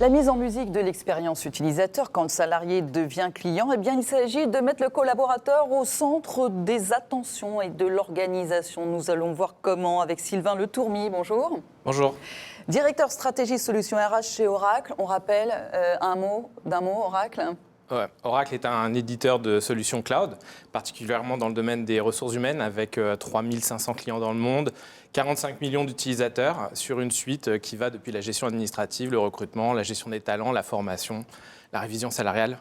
La mise en musique de l'expérience utilisateur quand le salarié devient client, eh bien, il s'agit de mettre le collaborateur au centre des attentions et de l'organisation. Nous allons voir comment avec Sylvain Le Tourmy. Bonjour. Bonjour. Directeur stratégie solutions RH chez Oracle. On rappelle d'un mot, Oracle. Ouais. Oracle est un éditeur de solutions cloud, particulièrement dans le domaine des ressources humaines, avec 3500 clients dans le monde, 45 millions d'utilisateurs sur une suite qui va depuis la gestion administrative, le recrutement, la gestion des talents, la formation, la révision salariale,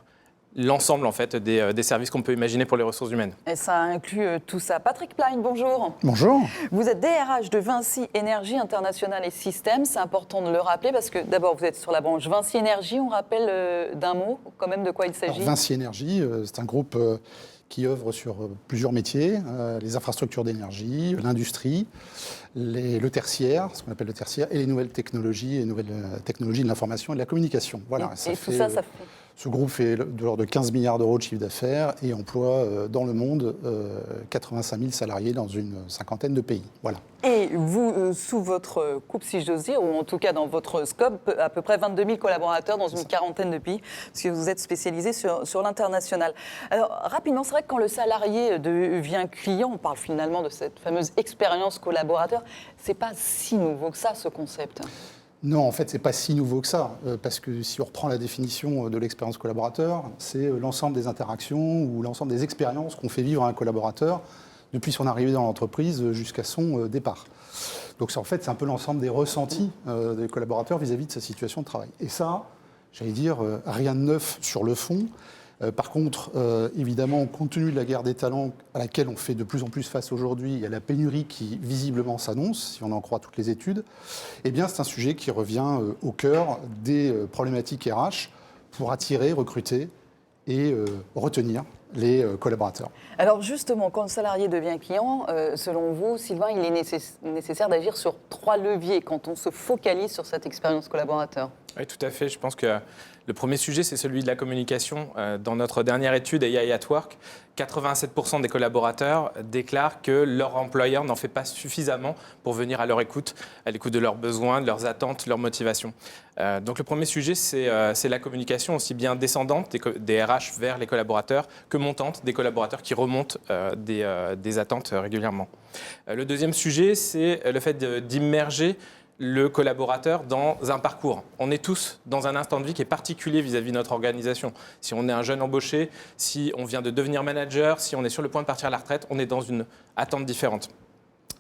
l'ensemble en fait des services qu'on peut imaginer pour les ressources humaines. Et ça inclut tout ça. Patrick Plein, bonjour. Bonjour. Vous êtes DRH de Vinci Énergie International et Systèmes. C'est important de le rappeler parce que d'abord vous êtes sur la branche Vinci Énergie. On rappelle d'un mot quand même de quoi il s'agit. Vinci Énergie, c'est un groupe qui œuvre sur plusieurs métiers, les infrastructures d'énergie, l'industrie, le tertiaire, ce qu'on appelle le tertiaire, et les nouvelles technologies de l'information et de la communication. Voilà, et tout ça fait... Ce groupe fait de l'ordre de 15 milliards d'euros de chiffre d'affaires et emploie dans le monde 85 000 salariés dans une cinquantaine de pays. Voilà. Et vous, sous votre coupe, si j'ose dire, ou en tout cas dans votre scope, à peu près 22 000 collaborateurs dans une quarantaine de pays, parce que vous êtes spécialisé sur l'international. Alors, rapidement, c'est vrai que quand le salarié devient client, on parle finalement de cette fameuse expérience collaborateur, c'est pas si nouveau que ça, ce concept. Non, en fait, ce n'est pas si nouveau que ça, parce que si on reprend la définition de l'expérience collaborateur, c'est l'ensemble des interactions ou l'ensemble des expériences qu'on fait vivre à un collaborateur depuis son arrivée dans l'entreprise jusqu'à son départ. Donc en fait, c'est un peu l'ensemble des ressentis des collaborateurs vis-à-vis de sa situation de travail. Et ça, j'allais dire, rien de neuf sur le fond. Par contre, évidemment, compte tenu de la guerre des talents à laquelle on fait de plus en plus face aujourd'hui, il y a la pénurie qui visiblement s'annonce, si on en croit toutes les études, eh bien c'est un sujet qui revient au cœur des problématiques RH pour attirer, recruter et retenir les collaborateurs. Alors justement, quand le salarié devient client, selon vous, Sylvain, il est nécessaire d'agir sur 3 leviers quand on se focalise sur cette expérience collaborateur. Oui, tout à fait. Je pense que le premier sujet, c'est celui de la communication. Dans notre dernière étude AI at Work, 87% des collaborateurs déclarent que leur employeur n'en fait pas suffisamment pour venir à leur écoute, à l'écoute de leurs besoins, de leurs attentes, de leurs motivations. Donc le premier sujet, c'est la communication aussi bien descendante des RH vers les collaborateurs que montante des collaborateurs qui remontent des attentes régulièrement. Le deuxième sujet, c'est le fait d'immerger le collaborateur dans un parcours. On est tous dans un instant de vie qui est particulier vis-à-vis de notre organisation. Si on est un jeune embauché, si on vient de devenir manager, si on est sur le point de partir à la retraite, on est dans une attente différente.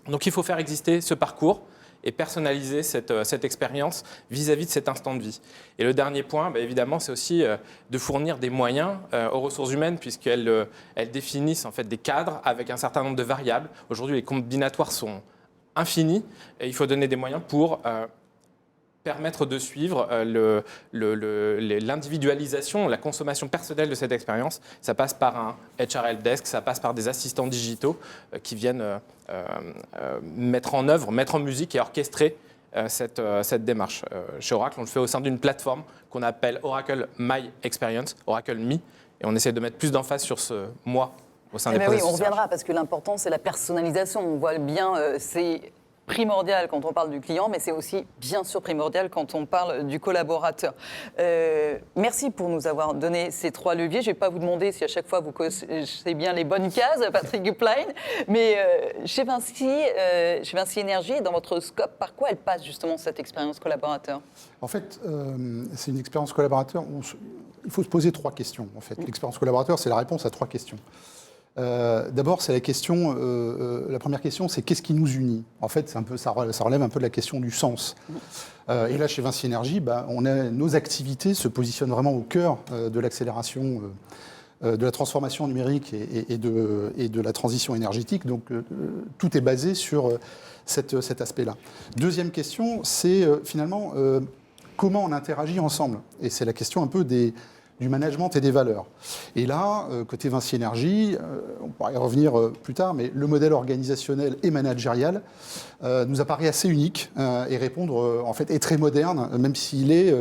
Donc il faut faire exister ce parcours et personnaliser cette expérience vis-à-vis de cet instant de vie. Et le dernier point, évidemment, c'est aussi de fournir des moyens aux ressources humaines puisqu'elles définissent en fait des cadres avec un certain nombre de variables. Aujourd'hui, les combinatoires sont infini, et il faut donner des moyens pour permettre de suivre l'individualisation, la consommation personnelle de cette expérience. Ça passe par un HR helpdesk, ça passe par des assistants digitaux qui viennent mettre en œuvre, mettre en musique et orchestrer cette démarche. Chez Oracle, on le fait au sein d'une plateforme qu'on appelle Oracle My Experience, Oracle Me, et on essaie de mettre plus d'emphase sur ce moi au sein des processus. Oui, on reviendra parce que l'important, c'est la personnalisation. On voit bien, c'est primordial quand on parle du client, mais c'est aussi bien sûr primordial quand on parle du collaborateur. Merci pour nous avoir donné ces 3 leviers. Je ne vais pas vous demander si à chaque fois vous cochez bien les bonnes cases, Patrick Plein, mais chez Vinci Énergie, dans votre scope, par quoi elle passe justement cette expérience collaborateur ? En fait, c'est une expérience collaborateur. Il faut se poser 3 questions. En fait, l'expérience collaborateur, c'est la réponse à 3 questions. D'abord, c'est la première question, c'est qu'est-ce qui nous unit ? En fait, ça relève un peu de la question du sens. Et là, chez Vinci Énergie, nos activités se positionnent vraiment au cœur de l'accélération de la transformation numérique et de la transition énergétique. Donc, tout est basé sur cet aspect-là. Deuxième question, c'est finalement comment on interagit ensemble. Et c'est la question un peu du management et des valeurs. Et là, côté Vinci Énergie, on pourra y revenir plus tard, mais le modèle organisationnel et managérial nous apparaît assez unique et est très moderne, même s'il est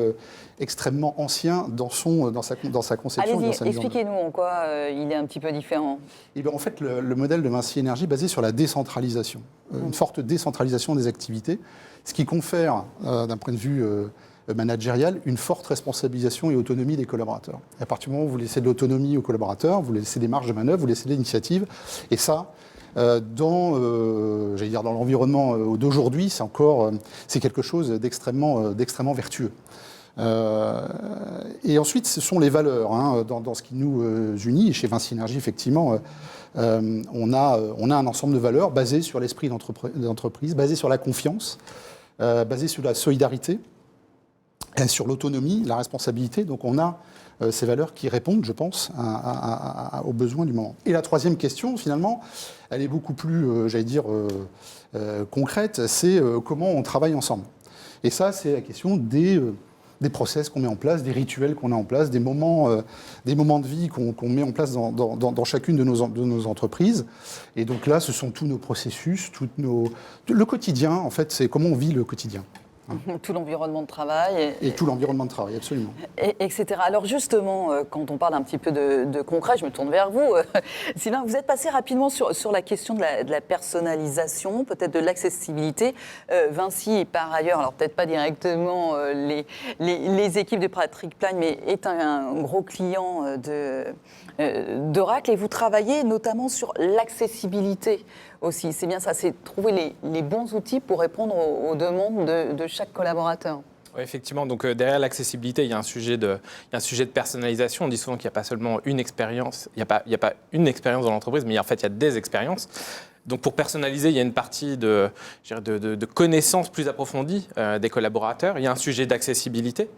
extrêmement ancien dans sa conception. Allez-y, expliquez-nous en quoi il est un petit peu différent. Et bien, en fait, le modèle de Vinci Énergie est basé sur la décentralisation, une forte décentralisation des activités, ce qui confère, d'un point de vue managériale, une forte responsabilisation et autonomie des collaborateurs. Et à partir du moment où vous laissez de l'autonomie aux collaborateurs, vous laissez des marges de manœuvre, vous laissez de l'initiative. Et ça, dans l'environnement d'aujourd'hui, c'est quelque chose d'extrêmement vertueux. Et ensuite, ce sont les valeurs. Dans ce qui nous unit, et chez Vinci Énergie, effectivement, on a un ensemble de valeurs basées sur l'esprit d'entreprise, basées sur la confiance, basées sur la solidarité, et sur l'autonomie, la responsabilité. Donc on a ces valeurs qui répondent, je pense, aux besoins du moment. Et la troisième question, finalement, elle est beaucoup plus, concrète, c'est comment on travaille ensemble. Et ça, c'est la question des process qu'on met en place, des rituels qu'on a en place, des moments de vie qu'on met en place dans chacune de nos entreprises. Et donc là, ce sont tous nos processus, le quotidien, en fait, c'est comment on vit le quotidien. Tout l'environnement de travail. Et tout l'environnement de travail, absolument. Etc. Alors justement, quand on parle un petit peu de concret, je me tourne vers vous. Sylvain, vous êtes passé rapidement sur la question de la personnalisation, peut-être de l'accessibilité. Vinci, par ailleurs, alors peut-être pas directement les équipes de Patrick Plagn, mais est un gros client d'Oracle. Et vous travaillez notamment sur l'accessibilité aussi. C'est bien ça, c'est trouver les bons outils pour répondre aux demandes de chaque collaborateur. Oui, effectivement. Donc, derrière l'accessibilité, il y a un sujet de personnalisation. On dit souvent qu'il n'y a pas seulement une expérience. Il n'y a pas une expérience dans l'entreprise, mais en fait, il y a des expériences. Donc, pour personnaliser, il y a une partie de connaissance plus approfondie des collaborateurs. Il y a un sujet d'accessibilité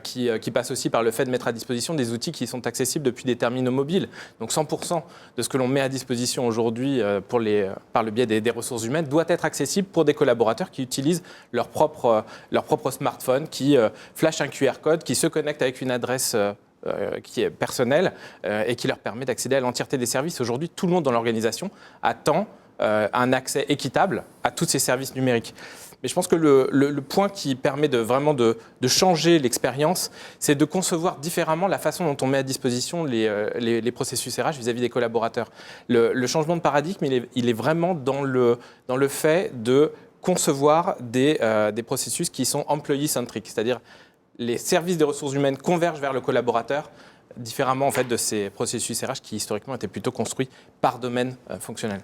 qui passe aussi par le fait de mettre à disposition des outils qui sont accessibles depuis des terminaux mobiles. Donc, 100% de ce que l'on met à disposition aujourd'hui par le biais des ressources humaines doit être accessible pour des collaborateurs qui utilisent leur propre smartphone, qui flashent un QR code, qui se connectent avec une adresse qui est personnelle et qui leur permet d'accéder à l'entièreté des services. Aujourd'hui, tout le monde dans l'organisation attend un accès équitable à tous ces services numériques. Mais je pense que le point qui permet vraiment de changer l'expérience, c'est de concevoir différemment la façon dont on met à disposition les processus RH vis-à-vis des collaborateurs. Le changement de paradigme, il est vraiment dans le fait de concevoir des processus qui sont employee-centric, c'est-à-dire les services des ressources humaines convergent vers le collaborateur, différemment en fait de ces processus RH qui historiquement étaient plutôt construits par domaine fonctionnel.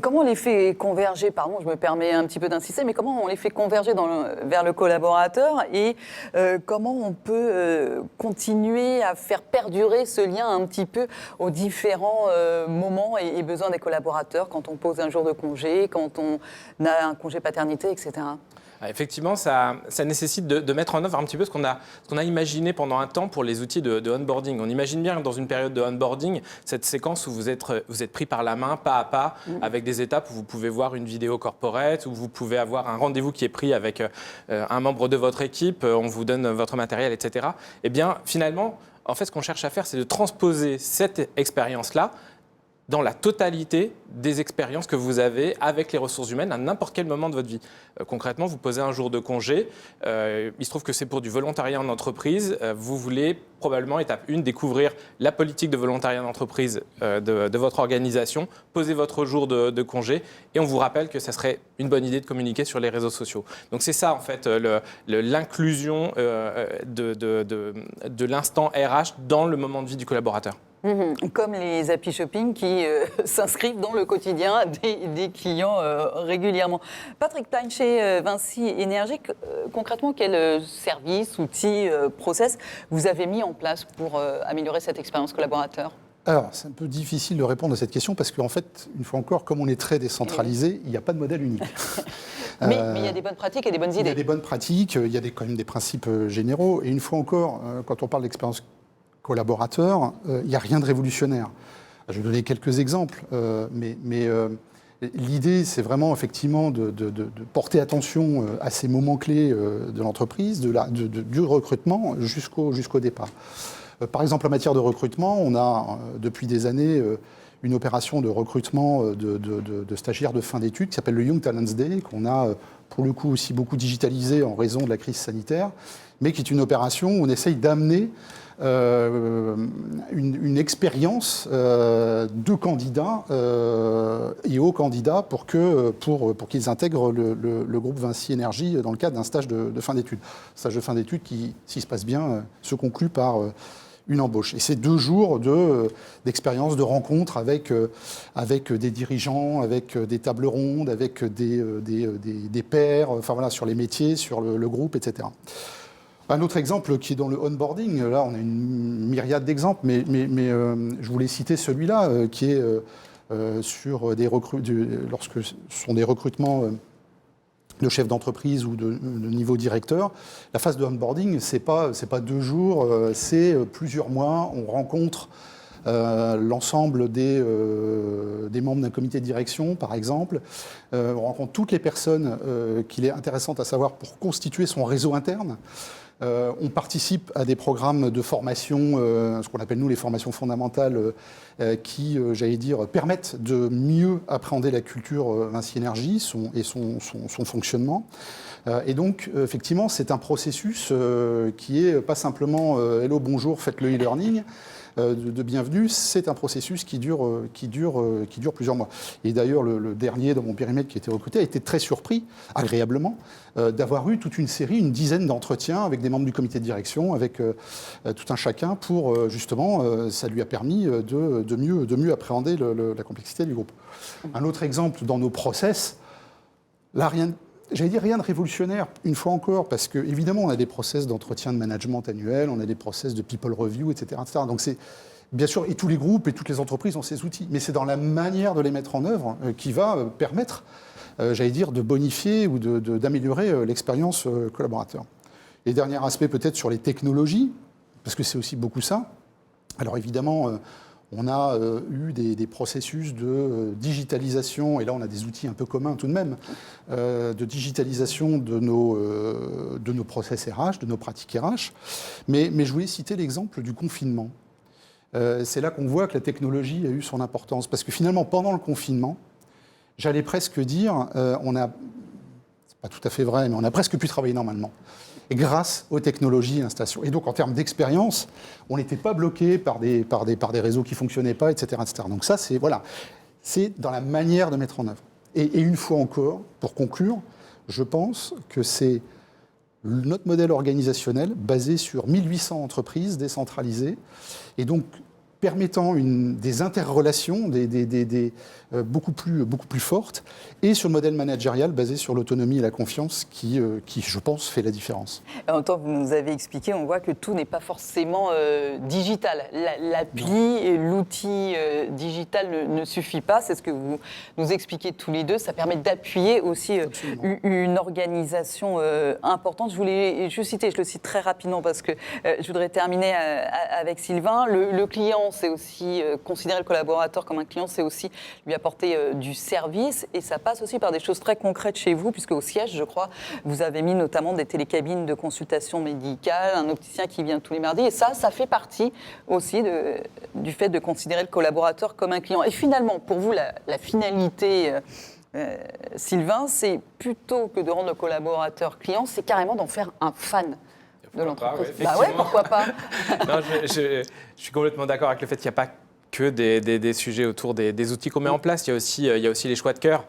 Comment on les fait converger, pardon, je me permets un petit peu d'insister, mais comment on les fait converger vers le collaborateur et comment on peut continuer à faire perdurer ce lien un petit peu aux différents moments et besoins des collaborateurs quand on pose un jour de congé, quand on a un congé paternité, etc. Effectivement, ça nécessite de mettre en œuvre un petit peu ce qu'on a imaginé pendant un temps pour les outils de onboarding. On imagine bien dans une période de onboarding, cette séquence où vous êtes pris par la main, pas à pas, avec des étapes où vous pouvez voir une vidéo corporate, où vous pouvez avoir un rendez-vous qui est pris avec un membre de votre équipe, on vous donne votre matériel, etc. Eh bien, finalement, en fait, ce qu'on cherche à faire, c'est de transposer cette expérience-là dans la totalité des expériences que vous avez avec les ressources humaines à n'importe quel moment de votre vie. Concrètement, vous posez un jour de congé, il se trouve que c'est pour du volontariat en entreprise, vous voulez probablement, étape 1, découvrir la politique de volontariat en entreprise de votre organisation, poser votre jour de congé, et on vous rappelle que ça serait une bonne idée de communiquer sur les réseaux sociaux. Donc c'est ça, en fait, l'inclusion de l'instant RH dans le moment de vie du collaborateur. Comme les happy shopping qui s'inscrivent dans le quotidien des clients régulièrement. Patrick Plagn, chez Vinci Énergie, concrètement, quel service, outil, process vous avez mis en place pour améliorer cette expérience collaborateur ? Alors, c'est un peu difficile de répondre à cette question parce qu'en fait, une fois encore, comme on est très décentralisé, il n'y a pas de modèle unique. Mais il y a des bonnes pratiques et des bonnes idées. Il y a des bonnes pratiques, il y a quand même des principes généraux. Et une fois encore, quand on parle d'expérience collaborateur, il n'y a rien de révolutionnaire. Je vais vous donner quelques exemples, mais l'idée, c'est vraiment effectivement de porter attention à ces moments clés de l'entreprise, du recrutement jusqu'au départ. Par exemple, en matière de recrutement, on a depuis des années une opération de recrutement de stagiaires de fin d'études qui s'appelle le Young Talents Day, qu'on a pour le coup aussi beaucoup digitalisé en raison de la crise sanitaire, mais qui est une opération où on essaye d'amener une expérience de candidats et aux candidats pour qu'ils intègrent le groupe Vinci Énergie dans le cadre d'un stage de fin d'études. Stage de fin d'études qui, s'il se passe bien, se conclut par une embauche. Et c'est 2 jours d'expérience, de rencontres avec des dirigeants, avec des tables rondes, avec des pairs, enfin voilà, sur les métiers, sur le groupe, etc. Un autre exemple qui est dans le onboarding, là on a une myriade d'exemples, mais je voulais citer celui-là qui est sur lorsque ce sont des recrutements de chefs d'entreprise ou de niveau directeur. La phase de onboarding, c'est pas 2 jours, c'est plusieurs mois. On rencontre l'ensemble des membres d'un comité de direction, par exemple. On rencontre toutes les personnes qu'il est intéressant à savoir pour constituer son réseau interne. On participe à des programmes de formation, ce qu'on appelle nous les formations fondamentales, qui, j'allais dire, permettent de mieux appréhender la culture Vinci Énergie et son fonctionnement. Et donc, effectivement, c'est un processus qui est pas simplement hello, bonjour, faites le e-learning de bienvenue, c'est un processus qui dure plusieurs mois. Et d'ailleurs, le dernier dans mon périmètre qui a été recruté a été très surpris, agréablement, d'avoir eu toute une série, une dizaine d'entretiens avec des membres du comité de direction, avec tout un chacun pour, justement, ça lui a permis de mieux appréhender la complexité du groupe. Un autre exemple dans nos process, là, j'allais dire rien de révolutionnaire, une fois encore, parce qu'évidemment, on a des process d'entretien de management annuel, on a des process de people review, etc. etc. Donc c'est, bien sûr, et tous les groupes et toutes les entreprises ont ces outils, mais c'est dans la manière de les mettre en œuvre qui va permettre, j'allais dire, de bonifier ou d'améliorer l'expérience collaborateur. Et dernier aspect peut-être sur les technologies, parce que c'est aussi beaucoup ça. Alors évidemment, on a eu des processus de digitalisation, et là on a des outils un peu communs tout de même, de digitalisation de nos process RH, de nos pratiques RH. Mais je voulais citer l'exemple du confinement. C'est là qu'on voit que la technologie a eu son importance. Parce que finalement, pendant le confinement, j'allais presque dire, c'est pas tout à fait vrai, mais on a presque pu travailler normalement. Et grâce aux technologies et installations. Et donc, en termes d'expérience, on n'était pas bloqué par des réseaux qui ne fonctionnaient pas, etc., etc. Donc ça, c'est dans la manière de mettre en œuvre. Et une fois encore, pour conclure, je pense que c'est notre modèle organisationnel basé sur 1800 entreprises décentralisées, et donc permettant des interrelations beaucoup plus fortes, et sur le modèle managérial basé sur l'autonomie et la confiance qui, je pense, fait la différence. En même temps, vous nous avez expliqué, on voit que tout n'est pas forcément digital. L'appli et l'outil digital ne suffit pas, c'est ce que vous nous expliquez tous les deux. Ça permet d'appuyer aussi une organisation importante. Je voulais juste citer, je le cite très rapidement parce que je voudrais terminer avec Sylvain. Le client, c'est aussi considérer le collaborateur comme un client, c'est aussi lui apporter du service, et ça passe aussi par des choses très concrètes chez vous, puisque au siège, je crois, vous avez mis notamment des télécabines de consultation médicale, un opticien qui vient tous les mardis, et ça fait partie aussi du fait de considérer le collaborateur comme un client. Et finalement, pour vous, la finalité, Sylvain, c'est plutôt que de rendre le collaborateur client, c'est carrément d'en faire un fan de l'entreprise. Pourquoi pas. Non, je suis complètement d'accord avec le fait qu'il n'y a pas que des sujets autour des outils qu'on met en place. Il y a aussi les choix de cœur.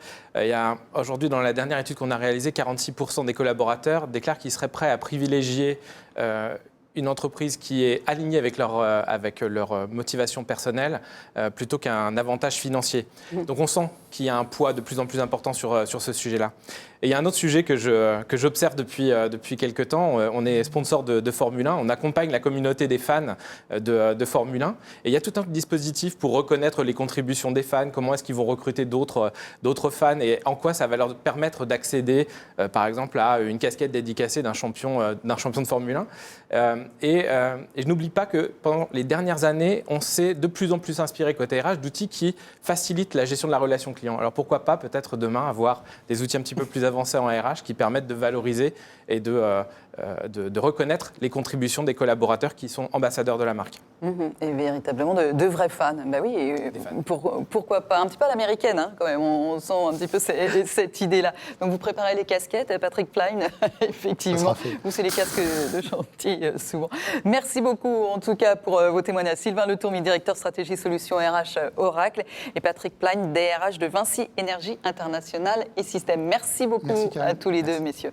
Aujourd'hui, dans la dernière étude qu'on a réalisée, 46% des collaborateurs déclarent qu'ils seraient prêts à privilégier une entreprise qui est alignée avec leur motivation personnelle plutôt qu'un avantage financier. Donc on sent qu'il y a un poids de plus en plus important sur ce sujet-là. Et il y a un autre sujet que j'observe depuis quelques temps. On est sponsor de Formule 1. On accompagne la communauté des fans de Formule 1. Et il y a tout un dispositif pour reconnaître les contributions des fans, comment est-ce qu'ils vont recruter d'autres fans et en quoi ça va leur permettre d'accéder, par exemple, à une casquette dédicacée d'un champion de Formule 1. Et je n'oublie pas que pendant les dernières années, on s'est de plus en plus inspiré côté RH d'outils qui facilitent la gestion de la relation client. Alors pourquoi pas peut-être demain avoir des outils un petit peu plus avancés en RH qui permettent de valoriser et de de reconnaître les contributions des collaborateurs qui sont ambassadeurs de la marque. Et véritablement de vrais fans. Bah oui, et pourquoi pas un petit peu à l'américaine, hein, quand même. On sent un petit peu cette idée-là. Donc vous préparez les casquettes, Patrick Plein, effectivement. Vous, c'est les casques de chantier souvent. Merci beaucoup en tout cas pour vos témoignages. Sylvain Letourmy, directeur stratégie solutions RH Oracle, et Patrick Plein, DRH de Vinci Énergie Internationale et Systèmes. Merci beaucoup à tous les deux, messieurs.